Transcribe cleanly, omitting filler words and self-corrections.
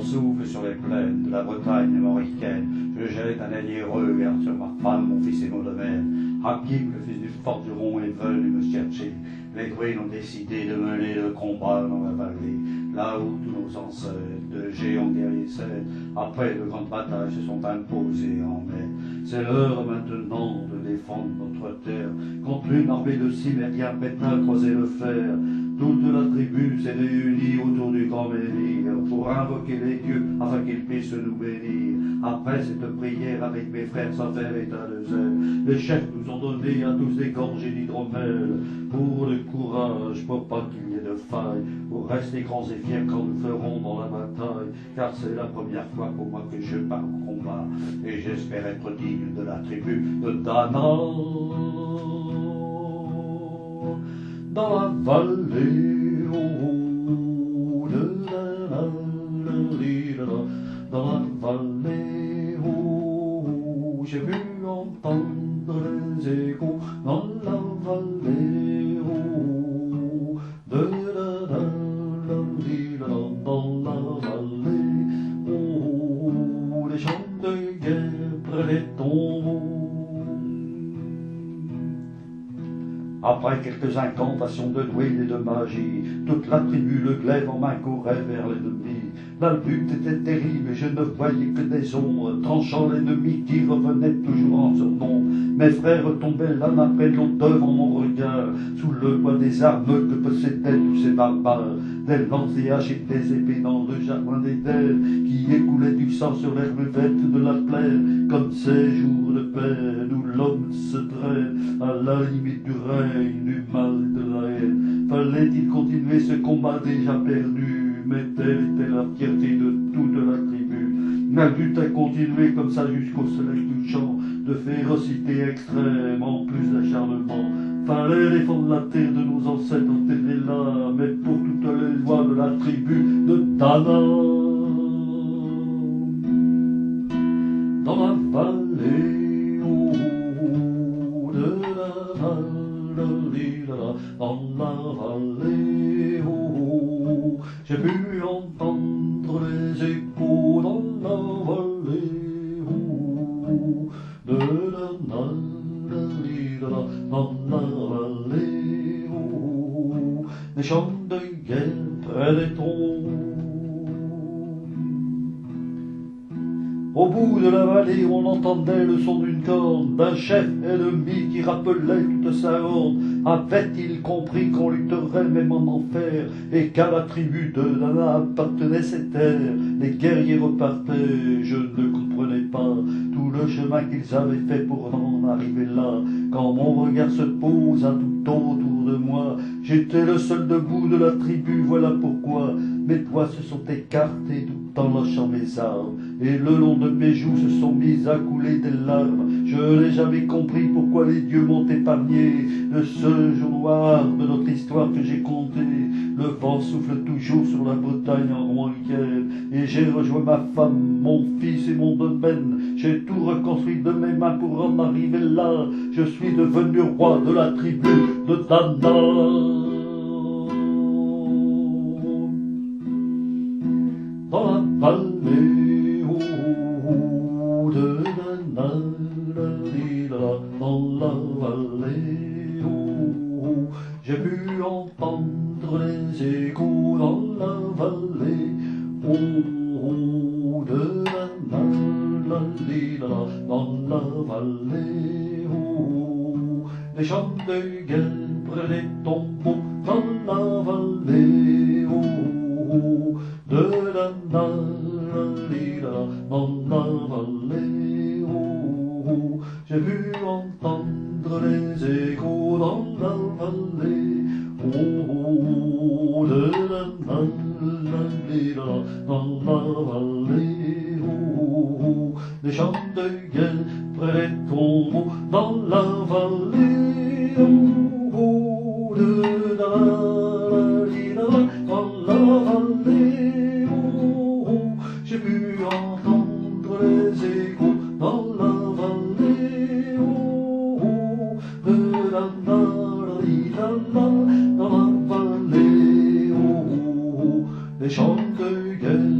souffle sur les plaines de la Bretagne mauricaine. Je jette un allié regard sur ma femme, mon fils et mon domaine. Hakim, le fils du forgeron, est venu me chercher. Les druides ont décidé de mener le combat dans la vallée, là où tous nos ancêtres, de géants guerriers cèdent, après de grandes batailles se sont imposés en mai. C'est l'heure maintenant de défendre notre terre contre une armée de Cimériens prête à croiser le fer. Toute la tribu s'est réunie autour du grand menhir pour invoquer les dieux afin qu'ils puissent nous bénir. Après cette prière avec mes frères sans faire état de zèle, les chefs nous ont donné à tous des gorgées d'hydromel pour le courage, pour pas qu'il y ait de faille, pour rester grands et fiers quand nous ferons dans la bataille, car c'est la première fois pour moi que je pars au combat et j'espère être digne de la tribu de Dana. Dans la vallée, oh, dans la vallée, oh, j'ai pu entendre les échos dans la vallée, oh, dans la vallée, oh, les chants de guerre près des tombeaux. Après quelques incantations de druides et de magie, toute la tribu le glaive en main courait vers l'ennemi. La lutte était terrible et je ne voyais que des ombres, tranchant l'ennemi qui revenait toujours en surnombre. Mes frères tombaient l'un après l'autre devant mon regard, sous le poids des armes que possédaient tous ces barbares. Des lances, des haches et des épées dans le jardin d'Éden, qui écoulait du sang sur les ruvettes de la plaine. Comme ces jours de peine où l'homme se traîne à la limite du règne, du mal et de la haine. Fallait-il continuer ce combat déjà perdu? Mais telle était la fierté de toute la tribu. La lutte a continué comme ça jusqu'au soleil couchant, de férocité extrême en plus d'acharnement. Fallait défendre la terre de nos ancêtres enterrés là, mais pour toutes les lois de la tribu de Dana. Dans la vallée, oh, dans la vallée, oh, j'ai pu entendre les échos dans la vallée, oh, dans la vallée, oh, des chants de guerre près des tombes. Au bout de la vallée, on entendait le son d'une corne, d'un chef ennemi qui rappelait toute sa horde. Avait-il compris qu'on lutterait même en enfer, et qu'à la tribu de Dana appartenaient ces terres? Les guerriers repartaient, je ne comprenais pas tout le chemin qu'ils avaient fait pour en arriver là. Quand mon regard se posa tout autour de moi, j'étais le seul debout de la tribu, voilà pourquoi mes doigts se sont écartés tout en lâchant mes armes, et le long de mes joues se sont mis à couler des larmes. Je n'ai jamais compris pourquoi les dieux m'ont épargné de ce jour noir de notre histoire que j'ai conté. Le vent souffle toujours sur la Bretagne en mauricaine, et j'ai rejoint ma femme, mon fils et mon domaine. J'ai tout reconstruit de mes mains pour en arriver là. Je suis devenu roi de la tribu de Dana. Dans la vallée, oh, de Dana, dans la vallée, oh, j'ai pu entendre les échos dans la vallée, oh, de Dana, dans la vallée, oh, les chants de guerre près des tombeaux dans la vallée, oh, de Dana, dans la vallée, oh, j'ai pu entendre les échos dans la vallée, oh, de Dana, dans la vallée, oh, des chants de guerre près des tombeaux dans la vallée, oh, de Dana, dans la vallée, oh, j'ai pu entendre les échos dans la vallée, oh, de Dana, dans la vallée, oh, les chants de guerre